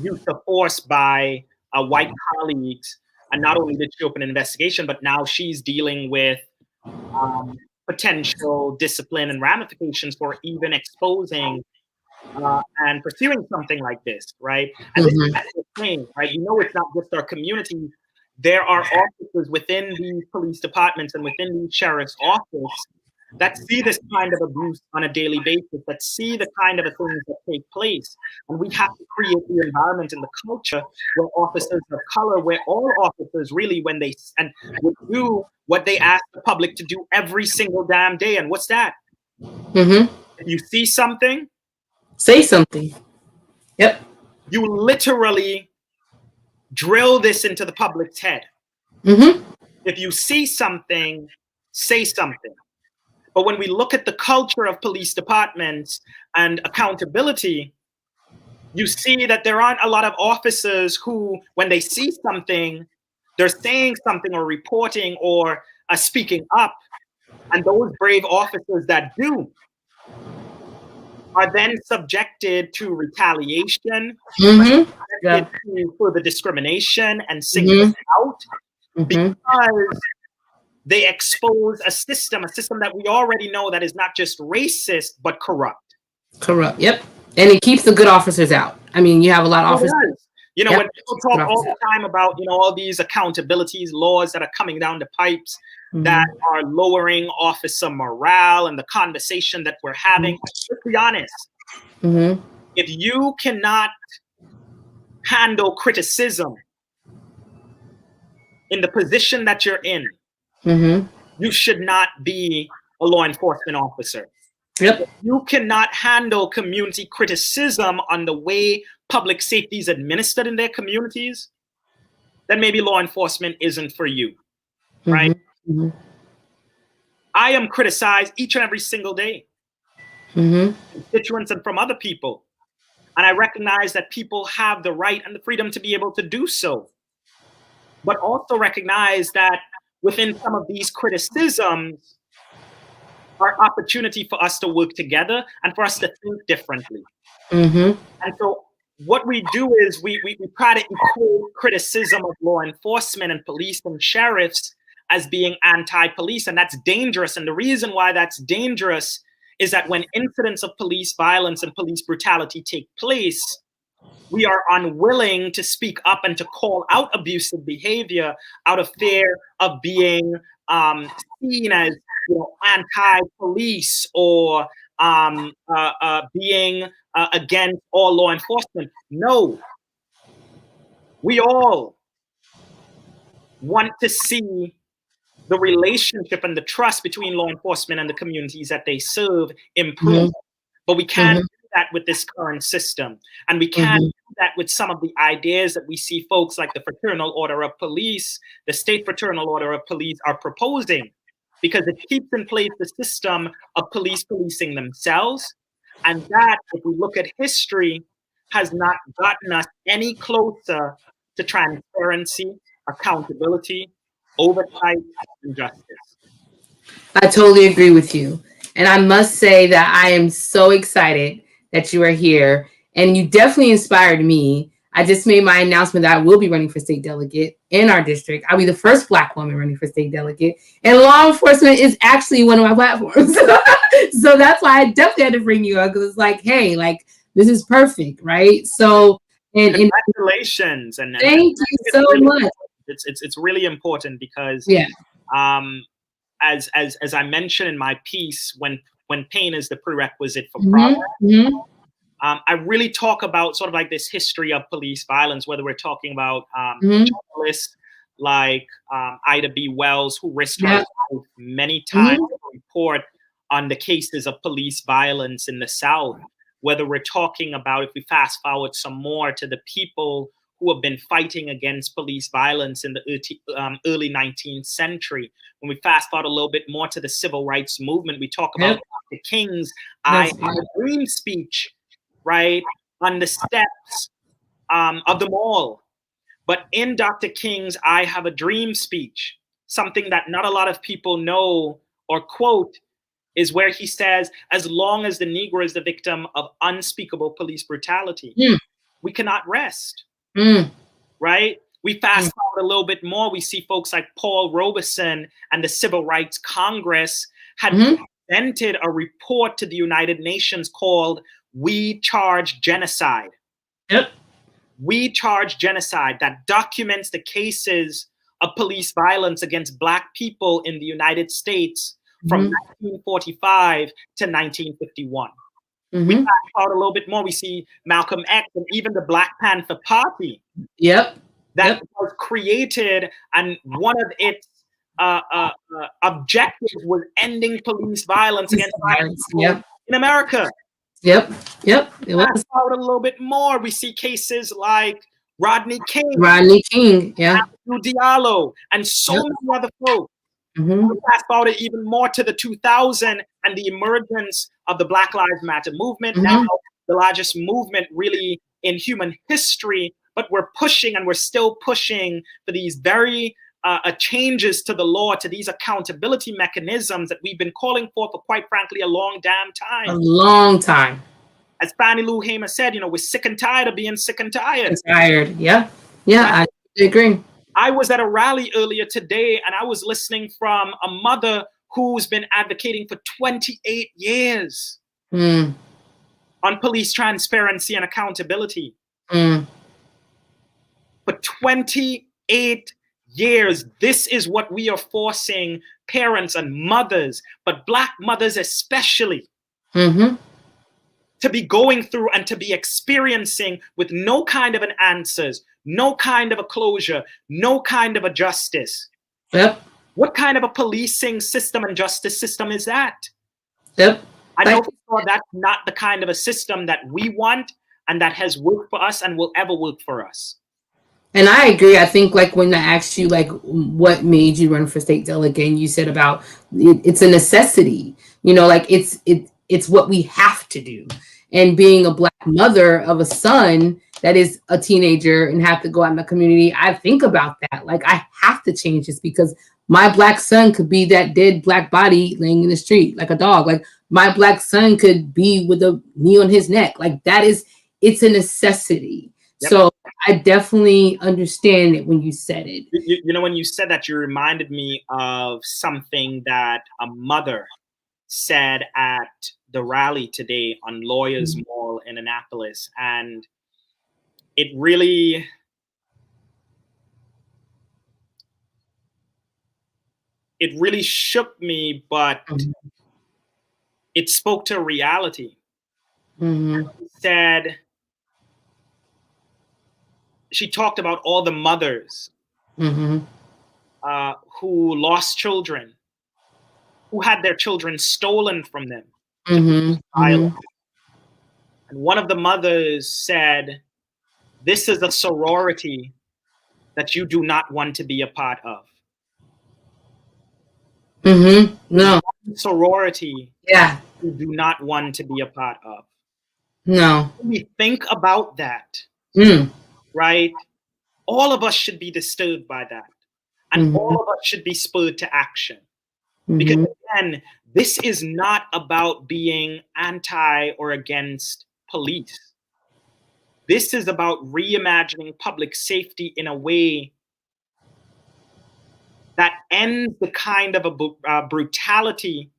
[SPEAKER 1] use of force by white colleagues. And not only did she open an investigation, but now she's dealing with potential discipline and ramifications for even exposing and pursuing something like this, right? And this is the thing, right? You know, it's not just our community. There are officers within these police departments and within the sheriff's office that see this kind of abuse on a daily basis, that see the kind of things that take place. And we have to create the environment and the culture where officers of color, where all officers really, when they would do what they ask the public to do every single damn day. And what's that? If you see something,
[SPEAKER 2] say something. Yep.
[SPEAKER 1] You literally drill this into the public's head. If you see something, say something. But when we look at the culture of police departments and accountability, you see that there aren't a lot of officers who, when they see something, they're saying something or reporting or speaking up. And those brave officers that do are then subjected to retaliation, to further discrimination and singling out because they expose a system that we already know that is not just racist, but corrupt.
[SPEAKER 2] Corrupt, yep. And it keeps the good officers out. I mean, you have a lot of officers.
[SPEAKER 1] You know, when people talk all the time about, you know, all these accountabilities, laws that are coming down the pipes that are lowering officer morale and the conversation that we're having, let's be honest. If you cannot handle criticism in the position that you're in, you should not be a law enforcement officer. If you cannot handle community criticism on the way public safety is administered in their communities, then maybe law enforcement isn't for you, right? I am criticized each and every single day, constituents and from other people. And I recognize that people have the right and the freedom to be able to do so, but also recognize that within some of these criticisms are opportunity for us to work together and for us to think differently. And so what we do is we try to equate criticism of law enforcement and police and sheriffs as being anti-police, and that's dangerous. And the reason why that's dangerous is that when incidents of police violence and police brutality take place, we are unwilling to speak up and to call out abusive behavior out of fear of being seen as, you know, anti-police or being against all law enforcement. No, we all want to see the relationship and the trust between law enforcement and the communities that they serve improve. But we can't do that with this current system. And we can't do that with some of the ideas that we see folks like the Fraternal Order of Police, the State Fraternal Order of Police are proposing, because it keeps in place the system of police policing themselves. And that, if we look at history, has not gotten us any closer to transparency, accountability, oversight, and justice.
[SPEAKER 2] I totally agree with you. And I must say that I am so excited that you are here. And you definitely inspired me. I just made my announcement that I will be running for state delegate in our district. I'll be the first Black woman running for state delegate. And law enforcement is actually one of my platforms. So that's why I definitely had to bring you up, because it's like, hey, like, this is perfect, right? So, and
[SPEAKER 1] congratulations. And
[SPEAKER 2] thank you so much.
[SPEAKER 1] It's really important because as I mentioned in my piece, when pain is the prerequisite for progress, I really talk about sort of like this history of police violence, whether we're talking about journalists like Ida B. Wells, who risked her life many times to report on the cases of police violence in the South, whether we're talking about, if we fast forward some more, to the people who have been fighting against police violence in the early 19th century. When we fast forward a little bit more to the civil rights movement, we talk about Dr. King's I Am a Dream speech, right? on the steps of the mall. But in Dr. King's I Have a Dream speech, something that not a lot of people know or quote is where he says, as long as the Negro is the victim of unspeakable police brutality, we cannot rest, right? We fast forward a little bit more, we see folks like Paul Robeson and the Civil Rights Congress had presented a report to the United Nations called We Charge Genocide.
[SPEAKER 2] Yep.
[SPEAKER 1] We Charge Genocide, that documents the cases of police violence against Black people in the United States from 1945 to 1951. We fast forward a little bit more, we see Malcolm X and even the Black Panther Party. That was created, and one of its objectives was ending police violence against Black people in America.
[SPEAKER 2] It was.
[SPEAKER 1] Fast forward a little bit more, we see cases like Rodney King,
[SPEAKER 2] Amadou
[SPEAKER 1] Diallo, and so many other folks. Fast forward even more to the 2000 and the emergence of the Black Lives Matter movement, now the largest movement really in human history, but we're pushing and we're still pushing for these very changes to the law, to these accountability mechanisms that we've been calling for quite frankly, a long damn time.
[SPEAKER 2] A long time.
[SPEAKER 1] As Fannie Lou Hamer said, we're sick and tired of being sick and tired.
[SPEAKER 2] Yeah, I agree.
[SPEAKER 1] I was at a rally earlier today and I was listening from a mother who's been advocating for 28 years on police transparency and accountability. For 28 years, this is what we are forcing parents and mothers, but Black mothers especially, to be going through and to be experiencing with no kind of an answers, no kind of a closure, no kind of a justice. What kind of a policing system and justice system is that? I know that's not the kind of a system that we want and that has worked for us and will ever work for us.
[SPEAKER 2] And I agree. I think like when I asked you like what made you run for state delegate, and you said about it's a necessity, like it's what we have to do. And being a Black mother of a son that is a teenager and have to go out in the community, I think about that. Like I have to change this because my Black son could be that dead Black body laying in the street like a dog. Like my Black son could be with a knee on his neck. Like it's a necessity. So I definitely understand it when you said it.
[SPEAKER 1] When you said that, you reminded me of something that a mother said at the rally today on Lawyers Mall in Annapolis. And it really shook me, but it spoke to reality. She talked about all the mothers who lost children, who had their children stolen from them. And one of the mothers said, "This is a sorority that you do not want to be a part of."
[SPEAKER 2] No.
[SPEAKER 1] Sorority you do not want to be a part of.
[SPEAKER 2] No.
[SPEAKER 1] When we think about that, right? All of us should be disturbed by that. And all of us should be spurred to action. Because again, this is not about being anti or against police. This is about reimagining public safety in a way that ends the kind of a brutality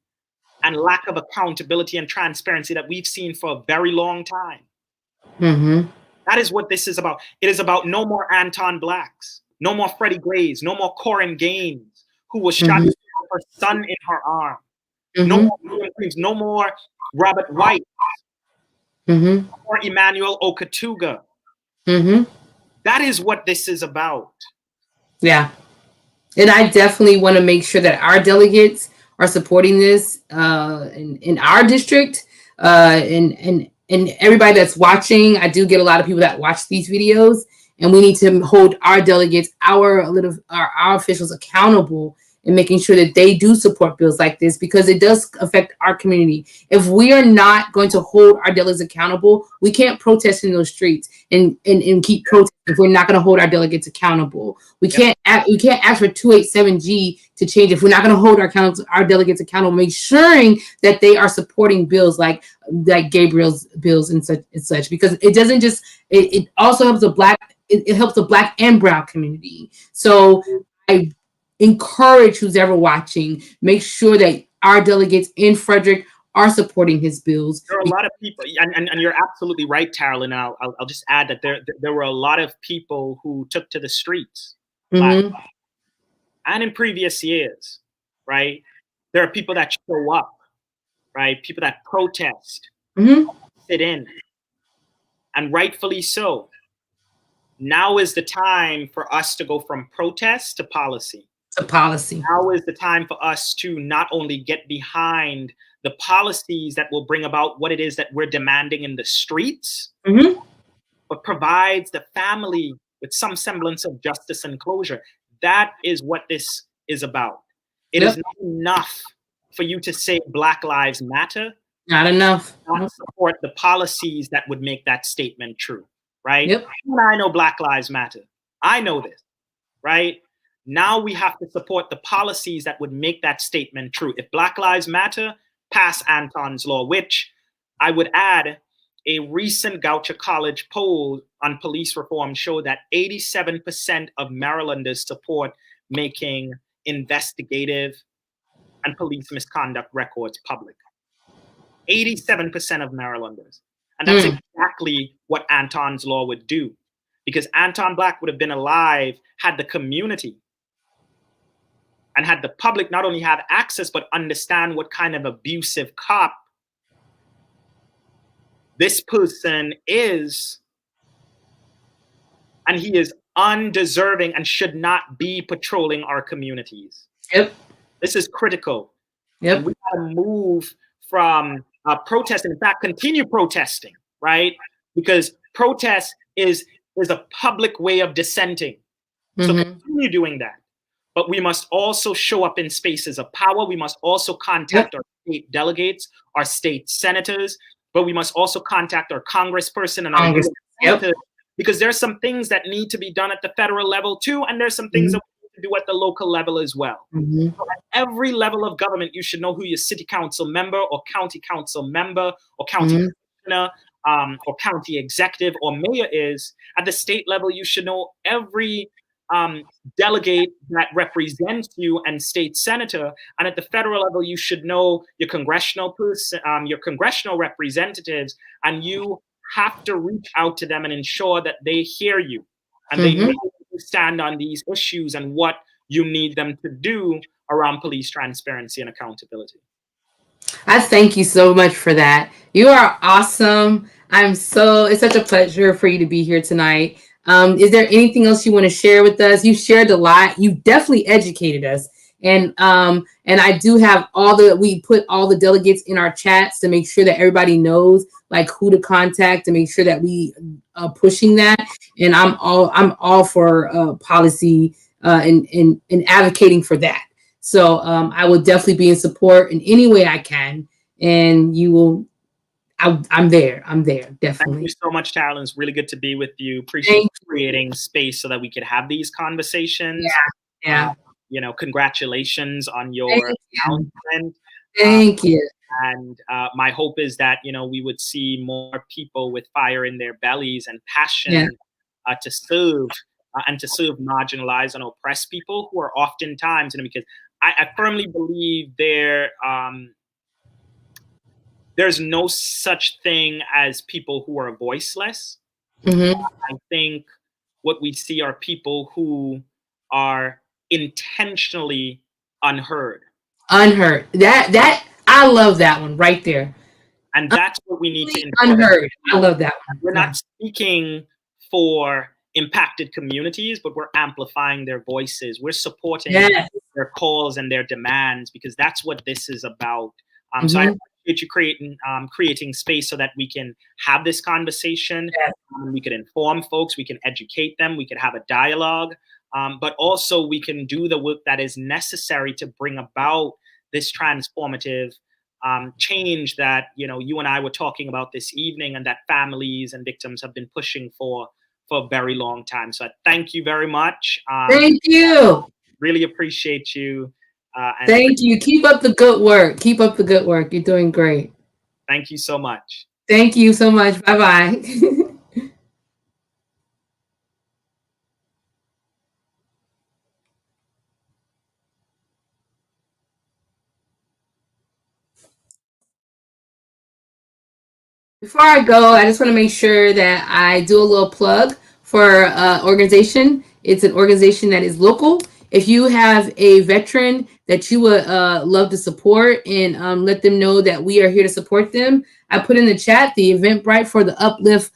[SPEAKER 1] and lack of accountability and transparency that we've seen for a very long time. That is what this is about. It is about no more Anton Blacks, no more Freddie Grays, no more Corin Gaines, who was shot with her son in her arm. No more William Reeves, no more Robert White, no more Emmanuel Okatuga. That is what this is about. Yeah.
[SPEAKER 2] And I definitely want to make sure that our delegates are supporting this in our district and everybody that's watching. I do get a lot of people that watch these videos, and we need to hold our delegates, our officials accountable and making sure that they do support bills like this, because it does affect our community. If we are not going to hold our delegates accountable, we can't protest in those streets and keep protesting if we're not going to hold our delegates accountable. We can't ask for 287G to change if we're not going to hold our delegates accountable, make sure that they are supporting bills like Gabriel's bills and such, because it doesn't just it also helps it helps the Black and Brown community. So I encourage who's ever watching, make sure that our delegates in Frederick are supporting his bills.
[SPEAKER 1] There are a lot of people, and you're absolutely right, Carolyn. I'll just add that there were a lot of people who took to the streets, and in previous years, right? There are people that show up, right? People that protest, sit in, and rightfully so. Now is the time for us to go from protest to policy. Now is the time for us to not only get behind the policies that will bring about what it is that we're demanding in the streets, but provides the family with some semblance of justice and closure. That is what this is about. It is not enough for you to say Black Lives Matter.
[SPEAKER 2] Not enough.
[SPEAKER 1] Not support the policies that would make that statement true, right? I know Black Lives Matter. I know this, right? Now we have to support the policies that would make that statement true. If Black Lives Matter, pass Antons Law, which I would add, a recent Goucher College poll on police reform showed that 87% of Marylanders support making investigative and police misconduct records public. 87% of Marylanders. And that's exactly what Antons Law would do. Because Anton Black would have been alive had the community and had the public not only have access, but understand what kind of abusive cop this person is. And he is undeserving and should not be patrolling our communities. This is critical. And we got to move from protesting, in fact, continue protesting, right? Because protest is a public way of dissenting. So continue doing that. But we must also show up in spaces of power. We must also contact our state delegates, our state senators, but we must also contact our congressperson and our senators, because there's some things that need to be done at the federal level too, and there's some things that we need to do at the local level as well. So at every level of government, you should know who your city council member or county council member or county commissioner or county executive or mayor is. At the state level, you should know every delegate that represents you and state senator. And at the federal level, you should know your congressional your congressional representatives, and you have to reach out to them and ensure that they hear you and they know you stand on these issues and what you need them to do around police transparency and accountability.
[SPEAKER 2] I thank you so much for that. You are awesome. It's such a pleasure for you to be here tonight. Is there anything else you want to share with us? You shared a lot. You definitely educated us. And I do have we put all the delegates in our chats to make sure that everybody knows like who to contact to make sure that we are pushing that. And I'm all for policy and advocating for that. So I will definitely be in support in any way I can. And you will. I'm there. Definitely.
[SPEAKER 1] Thank you so much, Carolyn. It's really good to be with you. Appreciate creating space so that we could have these conversations. You know, congratulations on your announcement.
[SPEAKER 2] Thank you.
[SPEAKER 1] And my hope is that, you know, we would see more people with fire in their bellies and passion to serve and to serve marginalized and oppressed people who are oftentimes, you know, because I firmly believe there's no such thing as people who are voiceless. I think what we see are people who are intentionally unheard. That I love that one right there. And that's what we need to
[SPEAKER 2] unheard. I love that one.
[SPEAKER 1] We're not speaking for impacted communities, but we're amplifying their voices. We're supporting their calls and their demands, because that's what this is about. So I appreciate you creating space so that we can have this conversation. We can inform folks, we can educate them, we can have a dialogue. but also we can do the work that is necessary to bring about this transformative change that, you know, you and I were talking about this evening, and that families and victims have been pushing for a very long time. So I thank you very much.
[SPEAKER 2] Thank you.
[SPEAKER 1] Really appreciate you. And
[SPEAKER 2] thank you. Keep up the good work. Keep up the good work. You're doing great.
[SPEAKER 1] Thank you so much.
[SPEAKER 2] Thank you so much. Bye-bye. Before I go, I just want to make sure that I do a little plug for organization. It's an organization that is local. If you have a veteran that you would love to support, and let them know that we are here to support them, I put in the chat the Eventbrite for the Uplift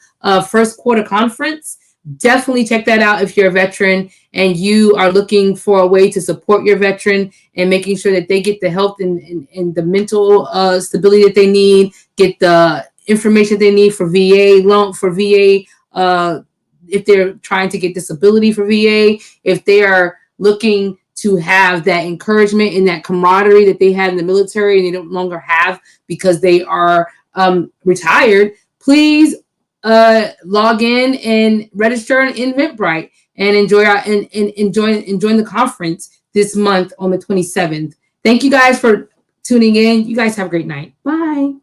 [SPEAKER 2] first quarter conference. Definitely check that out if you're a veteran and you are looking for a way to support your veteran and making sure that they get the health and the mental stability that they need, get the information they need for VA loan, for VA, if they're trying to get disability for VA, if they are looking to have that encouragement and that camaraderie that they had in the military and they no longer have because they are retired, please log in and register in Eventbrite and enjoy join the conference this month on the 27th. Thank you guys for tuning in. You guys have a great night. Bye.